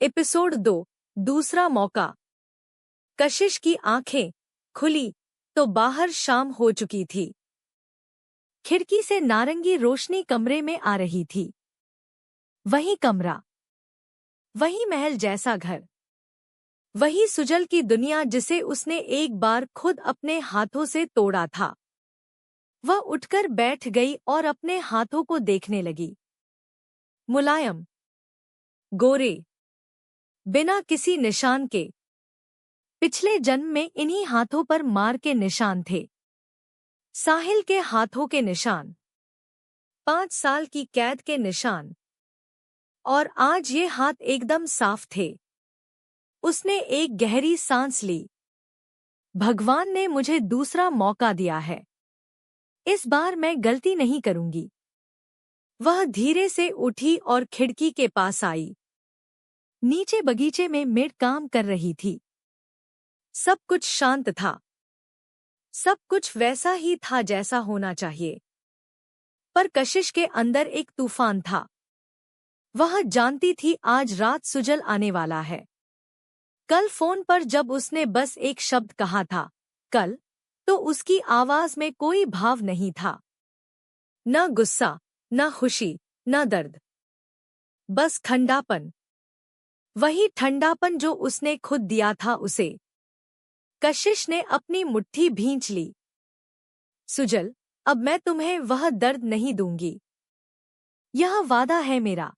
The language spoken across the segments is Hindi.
एपिसोड 2 दूसरा मौका। कशिश की आंखें खुली तो बाहर शाम हो चुकी थी। खिड़की से नारंगी रोशनी कमरे में आ रही थी। वही कमरा, वही महल जैसा घर, वही सुजल की दुनिया जिसे उसने एक बार खुद अपने हाथों से तोड़ा था। वह उठकर बैठ गई और अपने हाथों को देखने लगी। मुलायम, गोरे, बिना किसी निशान के। पिछले जन्म में इन्हीं हाथों पर मार के निशान थे, साहिल के हाथों के निशान, 5 साल की कैद के निशान। और आज ये हाथ एकदम साफ थे। उसने एक गहरी सांस ली। भगवान ने मुझे दूसरा मौका दिया है, इस बार मैं गलती नहीं करूंगी। वह धीरे से उठी और खिड़की के पास आई। नीचे बगीचे में मेड काम कर रही थी। सब कुछ शांत था, सब कुछ वैसा ही था जैसा होना चाहिए। पर कशिश के अंदर एक तूफान था। वह जानती थी आज रात सुजल आने वाला है। कल फोन पर जब उसने बस एक शब्द कहा था, कल, तो उसकी आवाज में कोई भाव नहीं था। न गुस्सा, न खुशी, न दर्द, बस ठंडापन। वही ठंडापन जो उसने खुद दिया था उसे। कशिश ने अपनी मुट्ठी भींच ली। सुजल, अब मैं तुम्हें वह दर्द नहीं दूंगी। यह वादा है मेरा।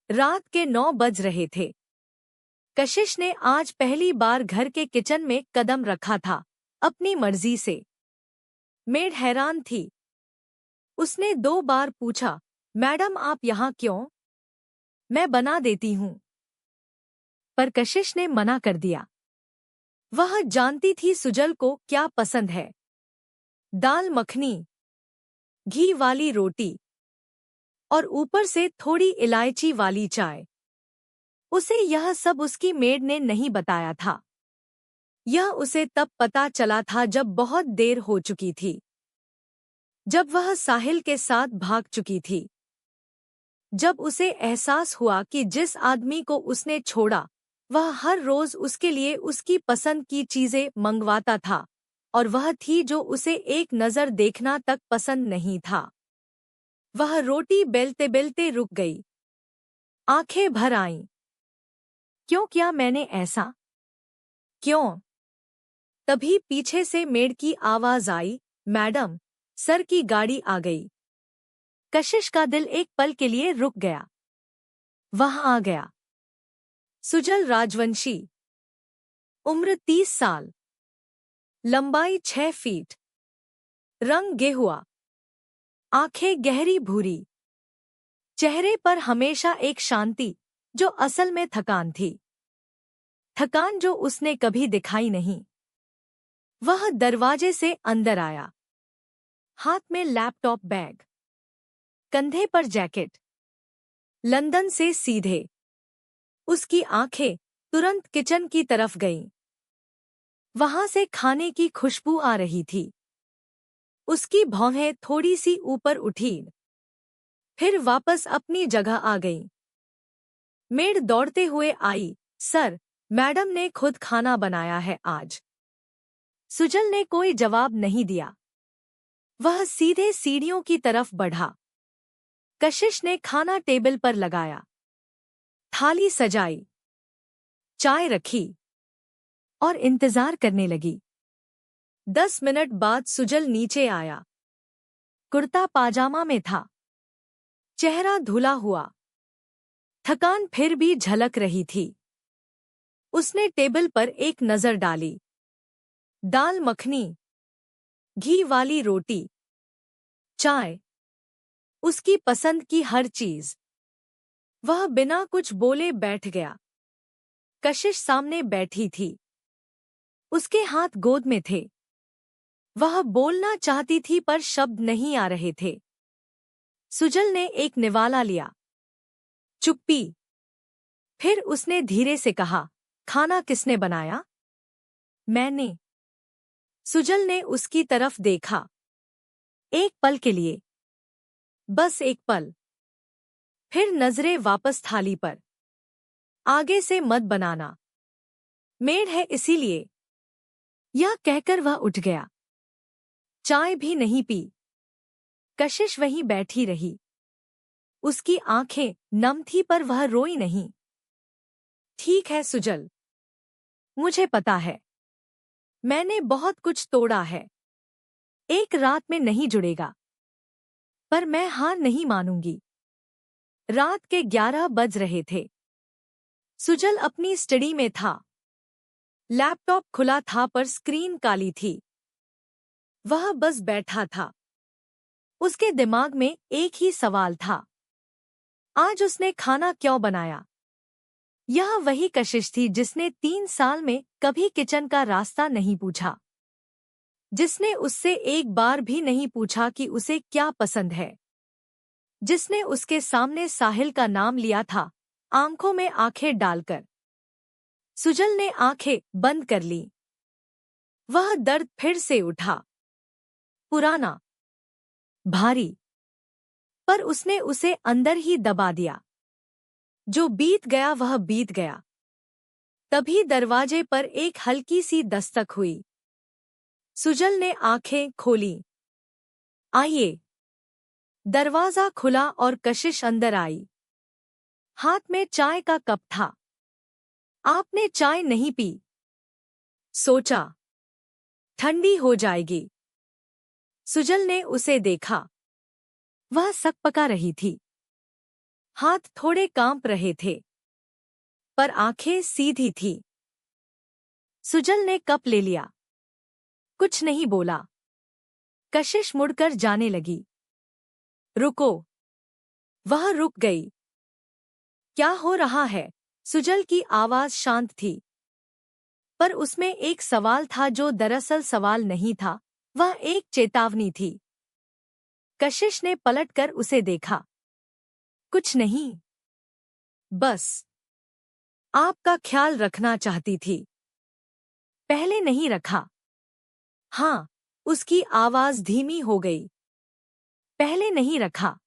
रात के 9 बज रहे थे। कशिश ने आज पहली बार घर के किचन में कदम रखा था, अपनी मर्जी से। मेड हैरान थी। उसने 2 बार पूछा, मैडम आप यहाँ क्यों? मैं बना देती हूँ। पर कशिश ने मना कर दिया। वह जानती थी सुजल को क्या पसंद है। दाल मखनी, घी वाली रोटी और ऊपर से थोड़ी इलायची वाली चाय। उसे यह सब उसकी मेड ने नहीं बताया था। यह उसे तब पता चला था जब बहुत देर हो चुकी थी, जब वह साहिल के साथ भाग चुकी थी। जब उसे एहसास हुआ कि जिस आदमी को उसने छोड़ा वह हर रोज उसके लिए उसकी पसंद की चीजें मंगवाता था, और वह थी जो उसे एक नजर देखना तक पसंद नहीं था। वह रोटी बेलते बेलते रुक गई। आंखें भर आईं। क्यों किया मैंने ऐसा? क्यों? तभी पीछे से मेड की आवाज आई, मैडम, सर की गाड़ी आ गई। कशिश का दिल एक पल के लिए रुक गया। वह आ गया। सुजल राजवंशी, उम्र 30 साल, लंबाई 6 फीट, रंग गेहुआ, आंखें गहरी भूरी, चेहरे पर हमेशा एक शांति जो असल में थकान थी। थकान जो उसने कभी दिखाई नहीं। वह दरवाजे से अंदर आया। हाथ में लैपटॉप बैग, कंधे पर जैकेट। लंदन से सीधे। उसकी आंखें तुरंत किचन की तरफ गईं। वहां से खाने की खुशबू आ रही थी। उसकी भौहें थोड़ी सी ऊपर उठी, फिर वापस अपनी जगह आ गईं। मेड दौड़ते हुए आई, सर, मैडम ने खुद खाना बनाया है आज। सुजल ने कोई जवाब नहीं दिया। वह सीधे सीढ़ियों की तरफ बढ़ा। कशिश ने खाना टेबल पर लगाया, थाली सजाई, चाय रखी और इंतजार करने लगी। 10 मिनट बाद सुजल नीचे आया। कुर्ता पाजामा में था, चेहरा धुला हुआ, थकान फिर भी झलक रही थी। उसने टेबल पर एक नजर डाली। दाल मखनी, घी वाली रोटी, चाय, उसकी पसंद की हर चीज। वह बिना कुछ बोले बैठ गया। कशिश सामने बैठी थी। उसके हाथ गोद में थे। वह बोलना चाहती थी पर शब्द नहीं आ रहे थे। सुजल ने एक निवाला लिया। चुप्पी। फिर उसने धीरे से कहा, खाना किसने बनाया? मैंने। सुजल ने उसकी तरफ देखा। एक पल के लिए, बस एक पल। फिर नजरें वापस थाली पर। आगे से मत बनाना, मेड है इसीलिए। यह कहकर वह उठ गया। चाय भी नहीं पी, कशिश वहीं बैठी रही। उसकी आंखें नम थी पर वह रोई नहीं। ठीक है सुजल, मुझे पता है, मैंने बहुत कुछ तोड़ा है, एक रात में नहीं जुड़ेगा, पर मैं हार नहीं मानूंगी। रात के 11 बज रहे थे। सुजल अपनी स्टडी में था। लैपटॉप खुला था पर स्क्रीन काली थी। वह बस बैठा था। उसके दिमाग में एक ही सवाल था, आज उसने खाना क्यों बनाया? यह वही कशिश थी जिसने 3 साल में कभी किचन का रास्ता नहीं पूछा, जिसने उससे एक बार भी नहीं पूछा कि उसे क्या पसंद है, जिसने उसके सामने साहिल का नाम लिया था, आंखों में आंखें डालकर। सुजल ने आंखें बंद कर ली। वह दर्द फिर से उठा, पुराना, भारी, पर उसने उसे अंदर ही दबा दिया। जो बीत गया वह बीत गया। तभी दरवाजे पर एक हल्की सी दस्तक हुई। सुजल ने आंखें खोली। आइए। दरवाजा खुला और कशिश अंदर आई। हाथ में चाय का कप था। आपने चाय नहीं पी? सोचा, ठंडी हो जाएगी। सुजल ने उसे देखा। वह सकपका रही थी। हाथ थोड़े कांप रहे थे, पर आंखें सीधी थी। सुजल ने कप ले लिया। कुछ नहीं बोला। कशिश मुड़कर जाने लगी। रुको। वह रुक गई। क्या हो रहा है? सुजल की आवाज शांत थी, पर उसमें एक सवाल था जो दरअसल सवाल नहीं था, वह एक चेतावनी थी। कशिश ने पलटकर उसे देखा। कुछ नहीं, बस आपका ख्याल रखना चाहती थी। पहले नहीं रखा। हाँ, उसकी आवाज धीमी हो गई। पहले नहीं रखा,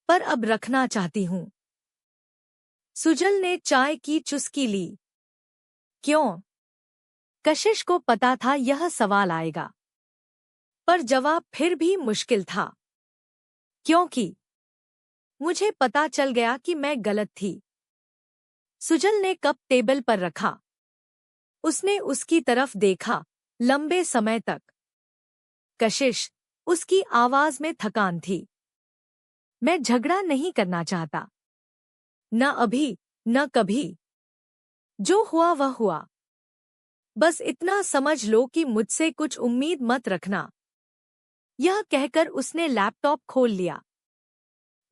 पर अब रखना चाहती हूँ। सुजल ने चाय की चुस्की ली। क्यों? कशिश को पता था यह सवाल आएगा, पर जवाब फिर भी मुश्किल था। क्योंकि मुझे पता चल गया कि मैं गलत थी। सुजल ने कप टेबल पर रखा। उसने उसकी तरफ देखा लंबे समय तक। कशिश, उसकी आवाज में थकान थी। मैं झगड़ा नहीं करना चाहता, न अभी, न कभी। जो हुआ वह हुआ। बस इतना समझ लो कि मुझसे कुछ उम्मीद मत रखना। यह कहकर उसने लैपटॉप खोल लिया।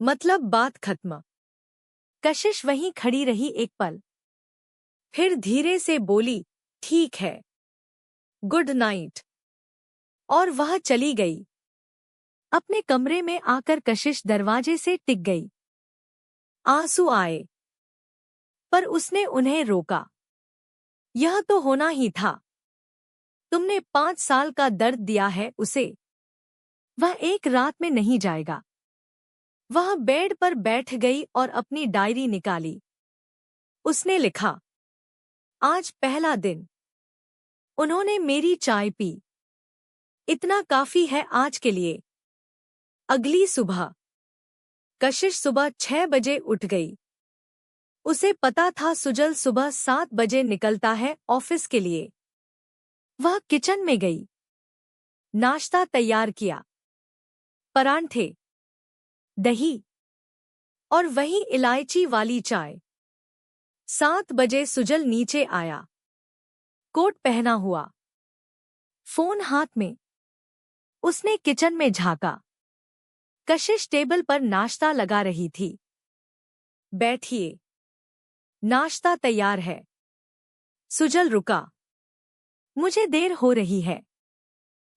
मतलब बात खत्म। कशिश वहीं खड़ी रही एक पल, फिर धीरे से बोली, ठीक है, गुड नाइट। और वह चली गई। अपने कमरे में आकर कशिश दरवाजे से टिक गई। आंसू आए, पर उसने उन्हें रोका। यह तो होना ही था। तुमने 5 साल का दर्द दिया है उसे। वह एक रात में नहीं जाएगा। वह बेड पर बैठ गई और अपनी डायरी निकाली। उसने लिखा, आज पहला दिन। उन्होंने मेरी चाय पी। इतना काफी है आज के लिए। अगली सुबह। कशिश सुबह 6 बजे उठ गई। उसे पता था सुजल सुबह 7 बजे निकलता है ऑफिस के लिए। वह किचन में गई। नाश्ता तैयार किया। परांठे, दही और वही इलायची वाली चाय। 7 बजे सुजल नीचे आया, कोट पहना हुआ, फोन हाथ में। उसने किचन में झांका। कशिश टेबल पर नाश्ता लगा रही थी। बैठिए, नाश्ता तैयार है। सुजल रुका। मुझे देर हो रही है।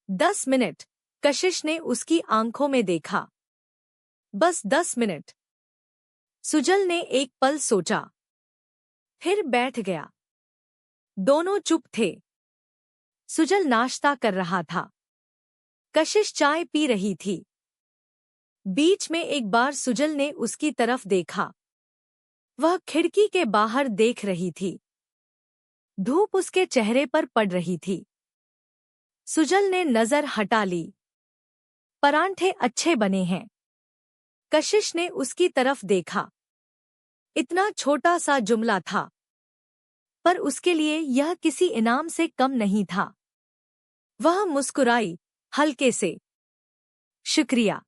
10 मिनट। कशिश ने उसकी आंखों में देखा। बस 10 मिनट। सुजल ने एक पल सोचा, फिर बैठ गया। दोनों चुप थे। सुजल नाश्ता कर रहा था। कशिश चाय पी रही थी। बीच में एक बार सुजल ने उसकी तरफ देखा। वह खिड़की के बाहर देख रही थी। धूप उसके चेहरे पर पड़ रही थी। सुजल ने नजर हटा ली। परांठे अच्छे बने हैं। कशिश ने उसकी तरफ देखा। इतना छोटा सा जुमला था, पर उसके लिए यह किसी इनाम से कम नहीं था। वह मुस्कुराई, हल्के से। शुक्रिया।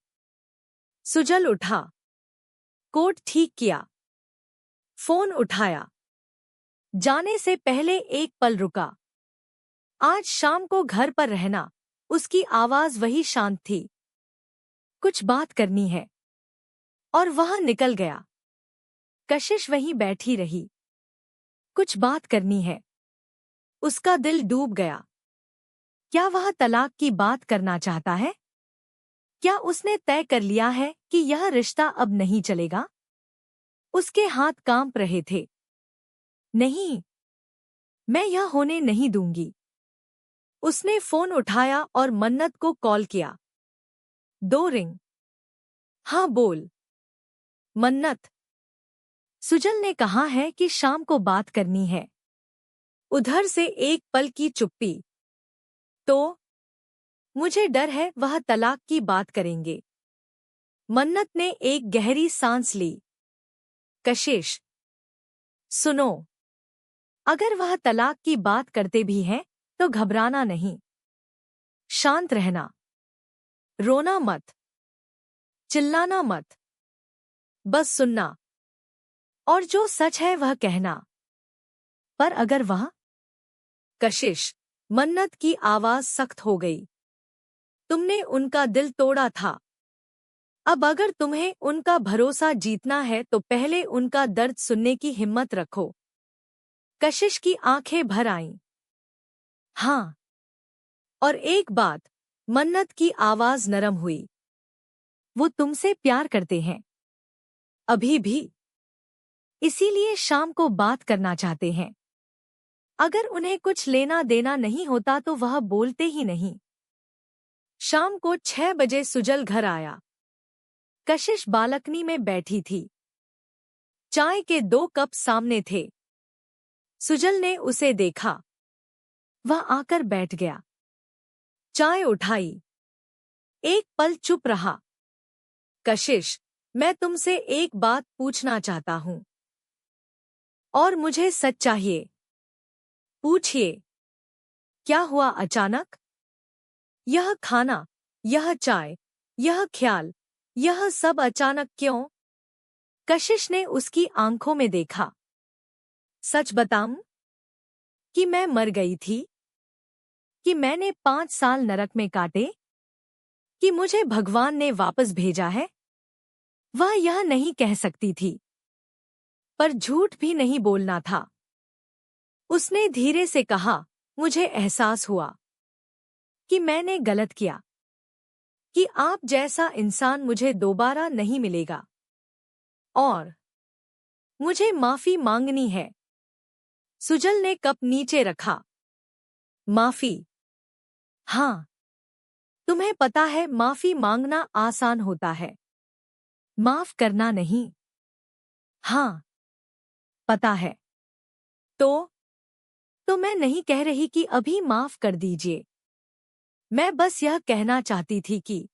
सुजल उठा, कोट ठीक किया, फोन उठाया। जाने से पहले एक पल रुका। आज शाम को घर पर रहना। उसकी आवाज वही शांत थी। कुछ बात करनी है। और वह निकल गया। कशिश वहीं बैठी रही। कुछ बात करनी है। उसका दिल डूब गया। क्या वह तलाक की बात करना चाहता है? क्या उसने तय कर लिया है कि यह रिश्ता अब नहीं चलेगा? उसके हाथ कांप रहे थे। नहीं, मैं यह होने नहीं दूंगी। उसने फोन उठाया और मन्नत को कॉल किया। 2 रिंग। हाँ, बोल। मन्नत, सुजल ने कहा है कि शाम को बात करनी है। उधर से एक पल की चुप्पी। तो मुझे डर है वह तलाक की बात करेंगे। मन्नत ने एक गहरी सांस ली। कशिश, सुनो, अगर वह तलाक की बात करते भी हैं तो घबराना नहीं। शांत रहना। रोना मत। चिल्लाना मत। बस सुनना। और जो सच है वह कहना। पर अगर वह... कशिश, मन्नत की आवाज सख्त हो गई। तुमने उनका दिल तोड़ा था। अब अगर तुम्हें उनका भरोसा जीतना है तो पहले उनका दर्द सुनने की हिम्मत रखो। कशिश की आंखें भर आईं। हाँ। और एक बात, मन्नत की आवाज नरम हुई। वो तुमसे प्यार करते हैं। अभी भी। इसीलिए शाम को बात करना चाहते हैं। अगर उन्हें कुछ लेना देना नहीं होता तो वह बोलते ही नहीं। शाम को 6 बजे सुजल घर आया। कशिश बालकनी में बैठी थी। चाय के 2 कप सामने थे। सुजल ने उसे देखा। वह आकर बैठ गया। चाय उठाई। एक पल चुप रहा। कशिश, मैं तुमसे एक बात पूछना चाहता हूं। और मुझे सच चाहिए। पूछिए। क्या हुआ अचानक? यह खाना, यह चाय, यह ख्याल, यह सब अचानक क्यों? कशिश ने उसकी आंखों में देखा। सच बताऊं कि मैं मर गई थी? कि मैंने 5 साल नरक में काटे? कि मुझे भगवान ने वापस भेजा है? वह यह नहीं कह सकती थी, पर झूठ भी नहीं बोलना था। उसने धीरे से कहा, मुझे एहसास हुआ कि मैंने गलत किया, कि आप जैसा इंसान मुझे दोबारा नहीं मिलेगा। और मुझे माफी मांगनी है। सुजल ने कप नीचे रखा। माफी? हाँ। तुम्हें पता है माफी मांगना आसान होता है, माफ करना नहीं। हाँ, पता है। तो मैं नहीं कह रही कि अभी माफ कर दीजिए। मैं बस यह कहना चाहती थी कि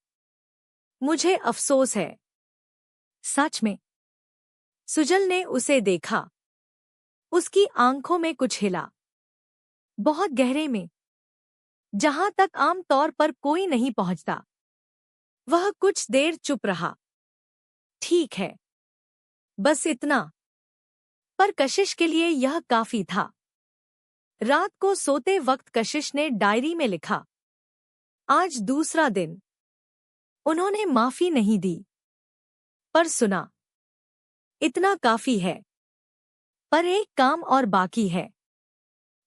मुझे अफसोस है। सच में? सुजल ने उसे देखा। उसकी आंखों में कुछ हिला। बहुत गहरे में, जहां तक आम तौर पर कोई नहीं पहुंचता। वह कुछ देर चुप रहा। ठीक है, बस इतना। पर कशिश के लिए यह काफी था। रात को सोते वक्त कशिश ने डायरी में लिखा, आज दूसरा दिन। उन्होंने माफी नहीं दी, पर सुना। इतना काफी है। पर एक काम और बाकी है।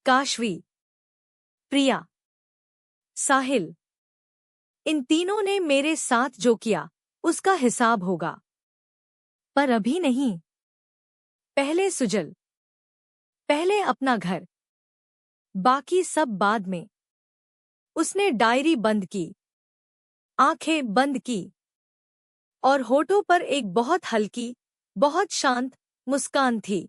काशवी, प्रिया, साहिल, इन तीनों ने मेरे साथ जो किया उसका हिसाब होगा। पर अभी नहीं। पहले सुजल, पहले अपना घर, बाकी सब बाद में। उसने डायरी बंद की, आंखें बंद की, और होठों पर एक बहुत हल्की, बहुत शांत मुस्कान थी।